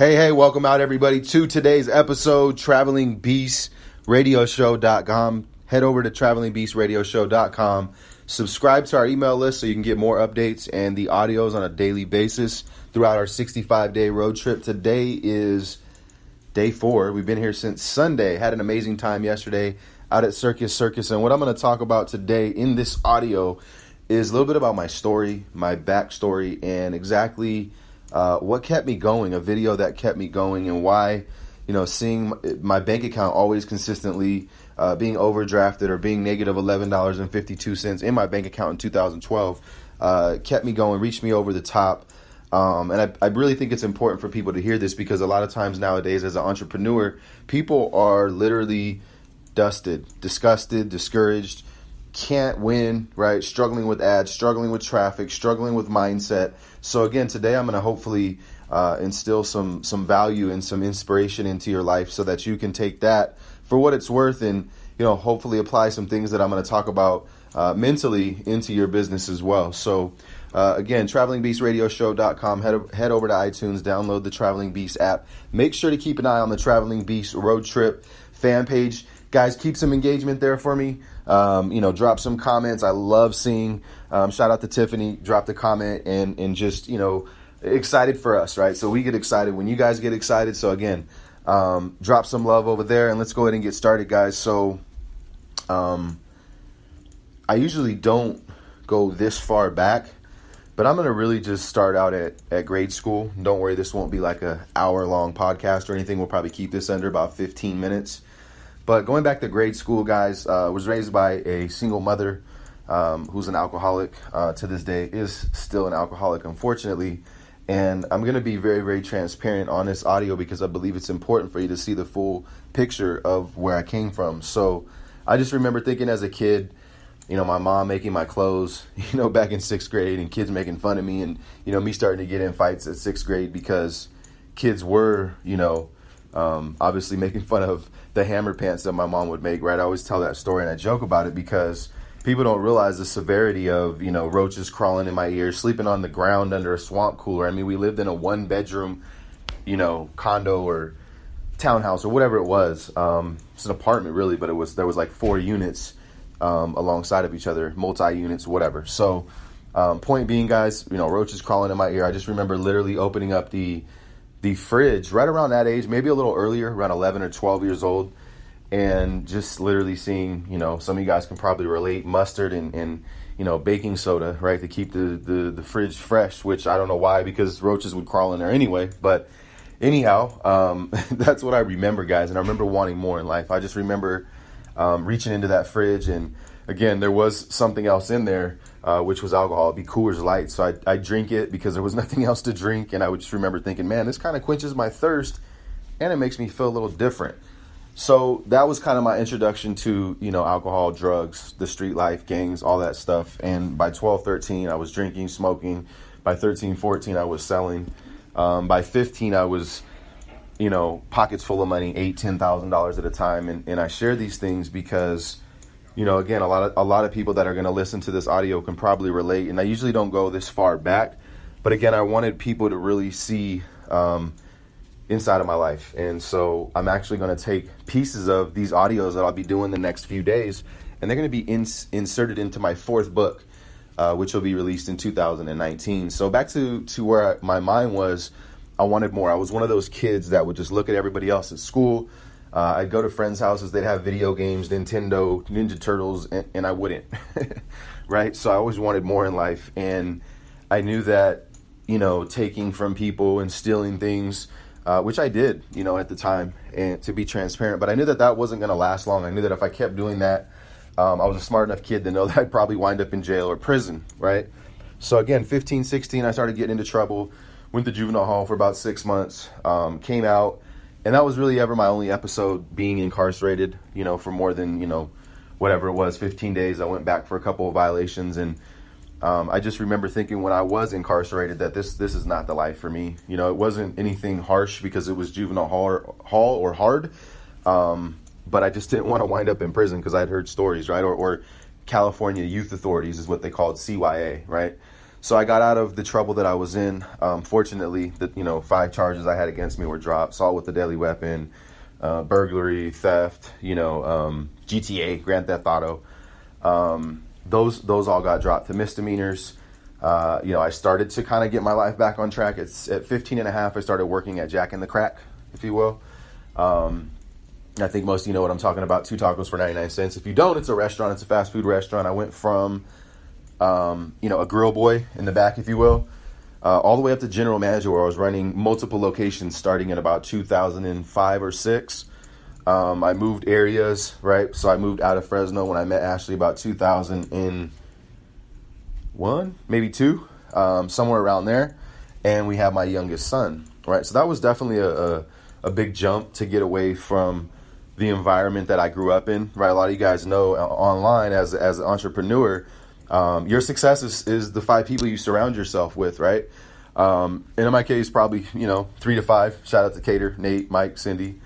Hey, welcome out everybody to today's episode, travelingbeastradioshow.com. Head over to travelingbeastradioshow.com. Subscribe to our email list so you can get more updates and the audios on a daily basis throughout our 65-day road trip. Today is day 4. We've been here since Sunday. Had an amazing time yesterday out at Circus. And what I'm going to talk about today in this audio is a little bit about my story, my backstory, and exactly what kept me going, a video that kept me going, and why, seeing my bank account always consistently being overdrafted or being negative $11.52 in my bank account in 2012 kept me going, reached me over the top. And I really think it's important for people to hear this, because a lot of times nowadays as an entrepreneur, people are literally dusted, disgusted, discouraged, can't win, right? Struggling with ads, struggling with traffic, struggling with mindset. So again, today I'm going to hopefully instill some value and some inspiration into your life so that you can take that for what it's worth and, hopefully apply some things that I'm going to talk about mentally into your business as well. So again, travelingbeastradioshow.com, head over to iTunes, download the Traveling Beast app. Make sure to keep an eye on the Traveling Beast road trip fan page. Guys, keep some engagement there for me. Drop some comments. I love seeing, shout out to Tiffany, dropped a comment and just, excited for us, right? So we get excited when you guys get excited. So again, drop some love over there and let's go ahead and get started, guys. So I usually don't go this far back, but I'm going to really just start out at grade school. Don't worry, this won't be like an hour-long podcast or anything. We'll probably keep this under about 15 minutes. But going back to grade school, guys, was raised by a single mother who's an alcoholic to this day, is still an alcoholic, unfortunately. And I'm going to be very, very transparent on this audio because I believe it's important for you to see the full picture of where I came from. So I just remember thinking as a kid, my mom making my clothes, back in 6th grade, and kids making fun of me, and, me starting to get in fights at 6th grade because kids were, obviously making fun of the hammer pants that my mom would make, right? I always tell that story and I joke about it because people don't realize the severity of, roaches crawling in my ears, sleeping on the ground under a swamp cooler. I mean, we lived in a 1-bedroom, condo or townhouse or whatever it was. It's an apartment really, but there was like 4 units alongside of each other, multi-units, whatever. So point being, guys, roaches crawling in my ear. I just remember literally opening up the fridge right around that age, maybe a little earlier, around 11 or 12 years old, and just literally seeing, some of you guys can probably relate, mustard and baking soda, right, to keep the fridge fresh, which I don't know why, because roaches would crawl in there anyway. But anyhow, that's what I remember, guys, and I remember wanting more in life. I just remember reaching into that fridge, and again, there was something else in there, which was alcohol. It'd be Coors Light. So I'd drink it because there was nothing else to drink. And I would just remember thinking, man, this kind of quenches my thirst and it makes me feel a little different. So that was kind of my introduction to, alcohol, drugs, the street life, gangs, all that stuff. And by 12, 13, I was drinking, smoking. By 13, 14, I was selling. By 15, I was, pockets full of money, $8,000, $10,000 at a time. And I share these things because, again, a lot of people that are going to listen to this audio can probably relate. And I usually don't go this far back. But again, I wanted people to really see inside of my life. And so I'm actually going to take pieces of these audios that I'll be doing the next few days, and they're going to be inserted into my 4th book, which will be released in 2019. So back to where my mind was, I wanted more. I was one of those kids that would just look at everybody else at school. I'd go to friends' houses. They'd have video games, Nintendo, Ninja Turtles, and I wouldn't, right? So I always wanted more in life. And I knew that, taking from people and stealing things, which I did, at the time, and to be transparent. But I knew that wasn't going to last long. I knew that if I kept doing that, I was a smart enough kid to know that I'd probably wind up in jail or prison, right? So again, 15, 16, I started getting into trouble, went to juvenile hall for about 6 months, came out. And that was really ever my only episode being incarcerated, for more than, whatever it was, 15 days. I went back for a couple of violations. And I just remember thinking when I was incarcerated that this is not the life for me. It wasn't anything harsh because it was juvenile hall or hard. But I just didn't want to wind up in prison because I'd heard stories, right? Or California Youth Authorities is what they called CYA, right? So I got out of the trouble that I was in. Fortunately, the 5 charges I had against me were dropped. Assault with a deadly weapon, burglary, theft, GTA, Grand Theft Auto. Those all got dropped to misdemeanors. I started to kind of get my life back on track. It's at 15 and a half. I started working at Jack in the Crack, if you will. I think most of you know what I'm talking about. 2 tacos for 99 cents. If you don't, it's a restaurant. It's a fast food restaurant. I went from, a grill boy in the back, if you will, all the way up to general manager, where I was running multiple locations starting in about 2005 or 6. I moved areas, right? So I moved out of Fresno when I met Ashley about 2001, maybe 2, somewhere around there. And we have my youngest son, right? So that was definitely a big jump to get away from the environment that I grew up in, right? A lot of you guys know online as an entrepreneur, your success is the 5 people you surround yourself with, right? And in my case, probably, 3 to 5. Shout out to Cater, Nate, Mike, Cindy.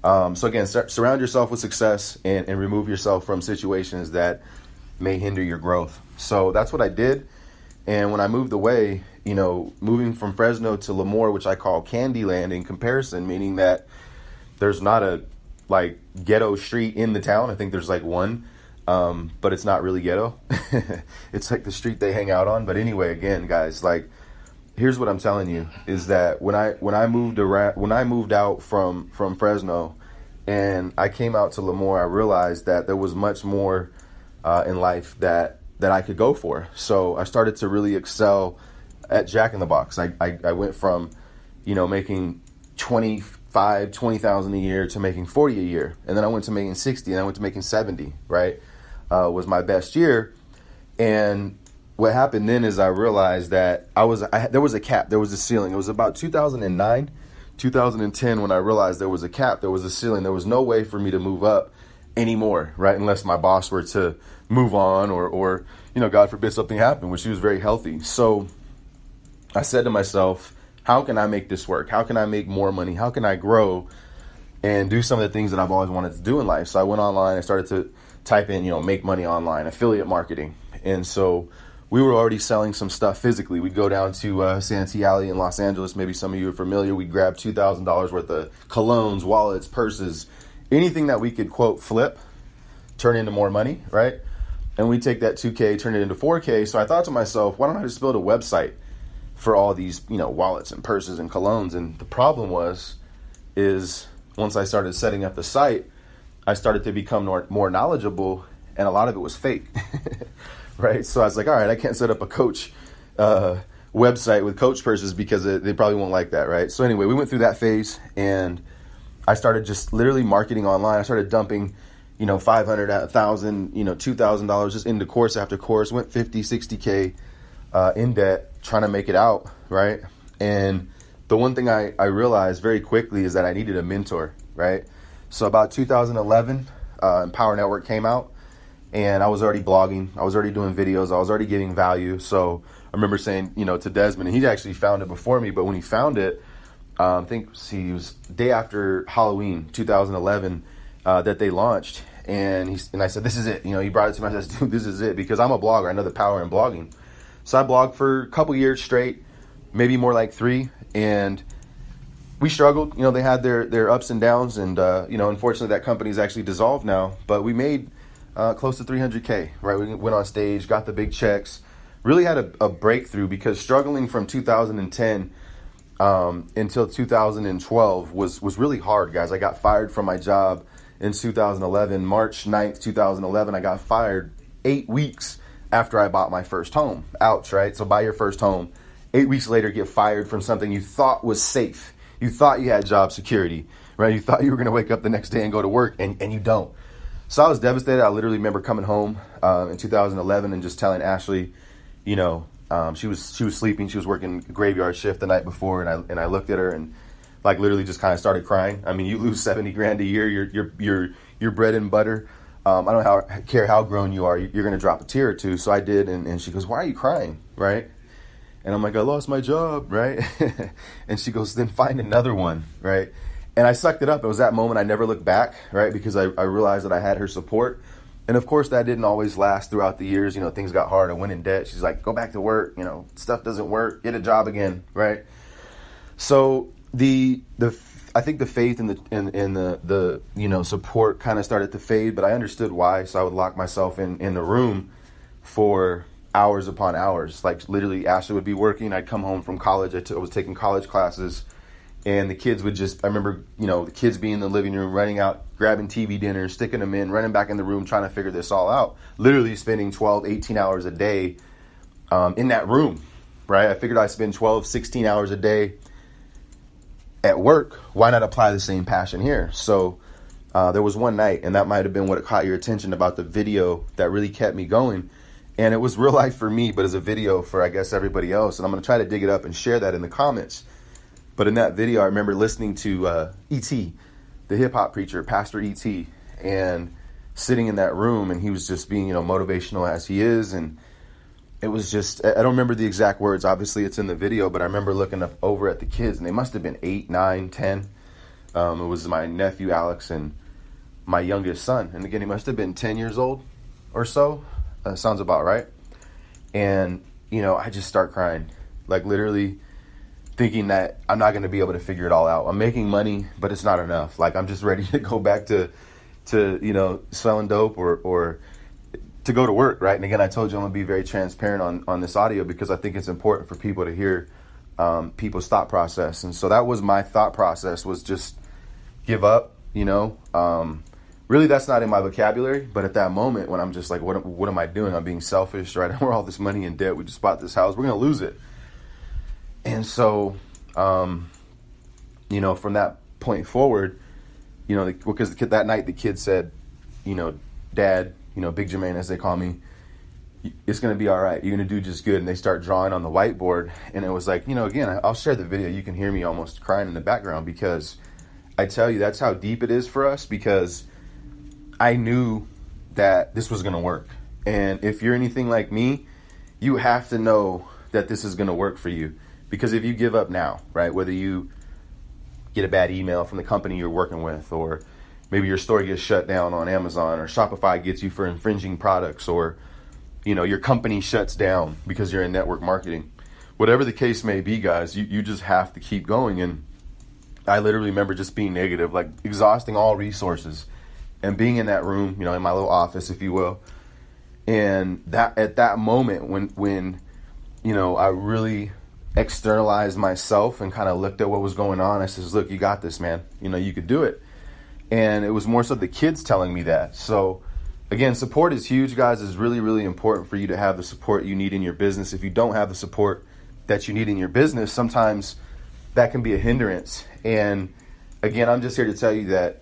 So again, surround yourself with success and remove yourself from situations that may hinder your growth. So that's what I did. And when I moved away, moving from Fresno to Lemoore, which I call Candyland in comparison, meaning that there's not a ghetto street in the town. I think there's one, but it's not really ghetto. It's like the street they hang out on. But anyway, again, guys, here's what I'm telling you is that when I moved out from Fresno and I came out to Lemoore, I realized that there was much more in life that I could go for. So I started to really excel at Jack in the Box. I went from, making 20,000 a year to making 40 a year. And then I went to making 60 and I went to making 70, right? Was my best year. And what happened then is I realized that there was a cap, there was a ceiling. It was about 2009, 2010 when I realized there was a cap, there was a ceiling. There was no way for me to move up anymore, right? Unless my boss were to move on or God forbid something happened, which he was very healthy. So I said to myself, how can I make this work? How can I make more money? How can I grow and do some of the things that I've always wanted to do in life? So I went online, I started to type in, make money online, affiliate marketing. And so we were already selling some stuff physically. We'd go down to Santee Alley in Los Angeles. Maybe some of you are familiar. We'd grab $2,000 worth of colognes, wallets, purses, anything that we could, quote, flip, turn into more money, right? And we'd take that 2K, turn it into 4K. So I thought to myself, why don't I just build a website for all these, wallets and purses and colognes? And the problem is once I started setting up the site, I started to become more knowledgeable, and a lot of it was fake, right? So I was like, all right, I can't set up a Coach website with Coach purses because they probably won't like that, right? So anyway, we went through that phase, and I started just literally marketing online. I started dumping, $500, $1,000, $2,000 just into course after course, went 50, 60K in debt, trying to make it out, right? And the one thing I realized very quickly is that I needed a mentor, right? So about 2011, Empower Network came out, and I was already blogging. I was already doing videos. I was already giving value. So I remember saying, to Desmond, and he actually found it before me, but when he found it, I think it was day after Halloween 2011 that they launched, and I said, this is it. He brought it to me. I said, dude, this is it, because I'm a blogger. I know the power in blogging. So I blogged for a couple years straight, maybe more like 3, and we struggled. They had their ups and downs, and unfortunately that company's actually dissolved now. But we made close to 300K, right? We went on stage, got the big checks, really had a breakthrough, because struggling from 2010 until 2012 was really hard, guys. I got fired from my job in 2011, March 9th, 2011. I got fired 8 weeks after I bought my first home. Ouch, right? So buy your first home. 8 weeks later, get fired from something you thought was safe. You thought you had job security, right? You thought you were going to wake up the next day and go to work, and you don't. So I was devastated. I literally remember coming home in 2011 and just telling Ashley, she was sleeping. She was working graveyard shift the night before, and I looked at her and literally just kind of started crying. I mean, you lose 70 grand a year. Your bread and butter. I don't care how grown you are. You're going to drop a tear or two. So I did, and she goes, "Why are you crying?" Right? And I'm like, "I lost my job," right? And she goes, "Then find another one," right? And I sucked it up. It was that moment I never looked back, right? Because I realized that I had her support. And of course, that didn't always last throughout the years. Things got hard. I went in debt. She's like, go back to work. Stuff doesn't work. Get a job again, right? So I think the faith and the support kind of started to fade, but I understood why. So I would lock myself in the room for hours upon hours. Like literally, Ashley would be working. I'd come home from college. I was taking college classes, and the kids would I remember, the kids being in the living room, running out, grabbing TV dinners, sticking them in, running back in the room, trying to figure this all out. Literally spending 12, 18 hours a day in that room, right? I figured I'd spend 12, 16 hours a day at work. Why not apply the same passion here? So there was one night, and that might have been what caught your attention about the video that really kept me going. And it was real life for me, but as a video for, I guess, everybody else. And I'm going to try to dig it up and share that in the comments. But in that video, I remember listening to E.T., the hip hop preacher, Pastor E.T., and sitting in that room, and he was just being, motivational as he is. And it was just, I don't remember the exact words. Obviously, it's in the video, but I remember looking up over at the kids, and they must have been 8, 9, 10. It was my nephew, Alex, and my youngest son. And again, he must have been 10 years old or so. Sounds about right. And, I just start crying, like literally thinking that I'm not going to be able to figure it all out. I'm making money, but it's not enough. Like, I'm just ready to go back to selling dope or to go to work, right? And again, I told you I'm going to be very transparent on this audio because I think it's important for people to hear people's thought process. And so that was my thought process, was just give up, really, that's not in my vocabulary, but at that moment when I'm just like, what am I doing? I'm being selfish, right? We're all this money in debt. We just bought this house. We're going to lose it. And so, from that point forward, because that night the kid said, Dad, Big Jermaine, as they call me, it's going to be all right. You're going to do just good. And they start drawing on the whiteboard. And it was like, again, I'll share the video. You can hear me almost crying in the background because I tell you, that's how deep it is for us, because I knew that this was going to work. And if you're anything like me, you have to know that this is going to work for you. Because if you give up now, right, whether you get a bad email from the company you're working with, or maybe your store gets shut down on Amazon, or Shopify gets you for infringing products, or, your company shuts down because you're in network marketing, whatever the case may be, guys, you just have to keep going. And I literally remember just being negative, like exhausting all resources, and being in that room, in my little office, if you will. And that at that moment when I really externalized myself and kind of looked at what was going on, I says, look, you got this, man. You could do it. And it was more so the kids telling me that. So again, support is huge, guys. It's really, really important for you to have the support you need in your business. If you don't have the support that you need in your business, sometimes that can be a hindrance. And again, I'm just here to tell you that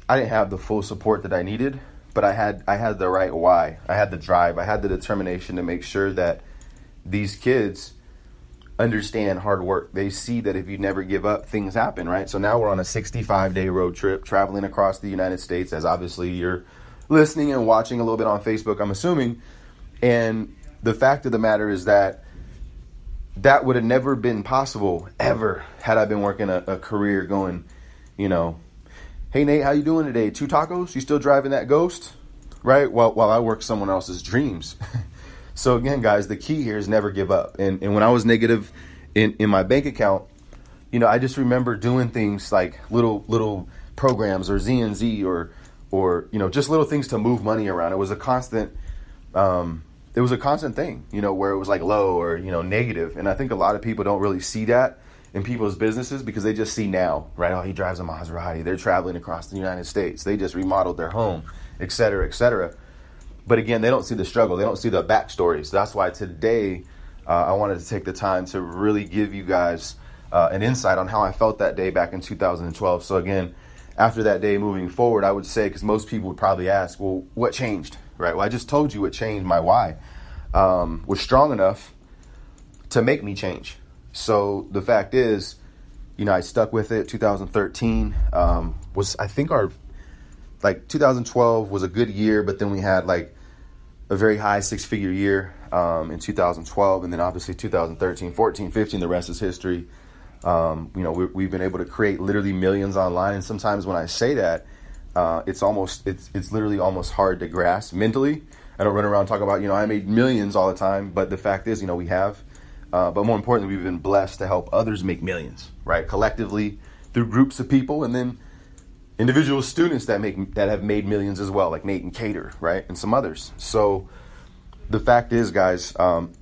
I didn't have the full support that I needed, but I had the right why. I had the drive. I had the determination to make sure that these kids understand hard work. They see that if you never give up, things happen, right? So now we're on a 65-day road trip, traveling across the United States, as obviously you're listening and watching a little bit on Facebook, I'm assuming. And the fact of the matter is that would have never been possible ever had I been working a career going, hey, Nate, how you doing today? 2 tacos? You still driving that Ghost? Right? While I work someone else's dreams. So again, guys, the key here is never give up. And when I was negative in my bank account, I just remember doing things like little programs or Z&Z or just little things to move money around. It was a constant thing, where it was like low or, negative. And I think a lot of people don't really see that in people's businesses because they just see now, right? Oh, he drives a Maserati. They're traveling across the United States. They just remodeled their home, et cetera, et cetera. But again, they don't see the struggle. They don't see the backstories. That's why today I wanted to take the time to really give you guys an insight on how I felt that day back in 2012. So again, after that day moving forward, I would say, because most people would probably ask, well, what changed, right? Well, I just told you what changed. My why was strong enough to make me change. So the fact is, I stuck with it. 2013 was, I think 2012 was a good year, but then we had a very high 6-figure year in 2012. And then obviously 2013, 14, 15, the rest is history. We've been able to create literally millions online. And sometimes when I say that, it's literally almost hard to grasp mentally. I don't run around talking about, I made millions all the time, but the fact is, we have. But more importantly, we've been blessed to help others make millions, right? Collectively through groups of people, and then individual students that have made millions as well, like Nate and Cater, right? And some others. So the fact is, guys,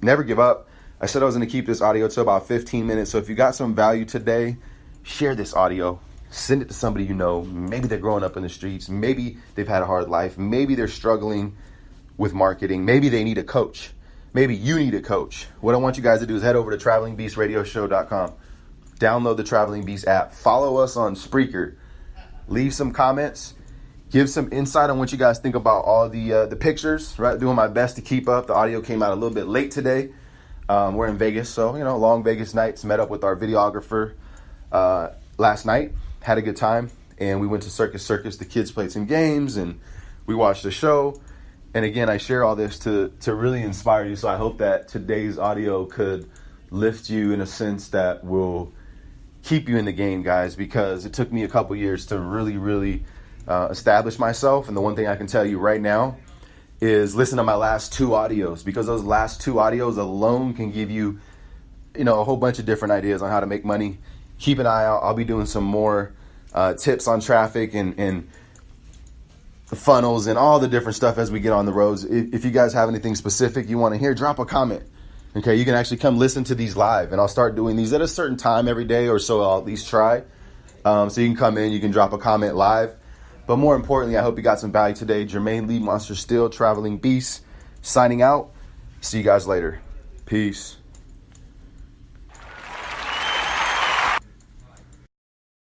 never give up. I said I was going to keep this audio to about 15 minutes. So if you got some value today, share this audio. Send it to somebody you know. Maybe they're growing up in the streets. Maybe they've had a hard life. Maybe they're struggling with marketing. Maybe they need a coach. Maybe you need a coach. What I want you guys to do is head over to travelingbeastradioshow.com. Download the Traveling Beast app. Follow us on Spreaker. Leave some comments. Give some insight on what you guys think about all the pictures, right? Doing my best to keep up. The audio came out a little bit late today. We're in Vegas, so, long Vegas nights. Met up with our videographer last night. Had a good time. And we went to Circus. The kids played some games, and we watched the show. And again, I share all this to really inspire you. So I hope that today's audio could lift you in a sense that will keep you in the game, guys, because it took me a couple years to really, really establish myself. And the one thing I can tell you right now is listen to my last 2 audios, because those last 2 audios alone can give you, a whole bunch of different ideas on how to make money. Keep an eye out. I'll be doing some more tips on traffic and funnels and all the different stuff as we get on the roads. If you guys have anything specific you want to hear, drop a comment. Okay, you can actually come listen to these live, and I'll start doing these at a certain time every day, or so I'll at least try. So you can come in, you can drop a comment live. But more importantly, I hope you got some value today. Jermaine Lee, Monster Steel, Traveling Beast, signing out. See you guys later. Peace.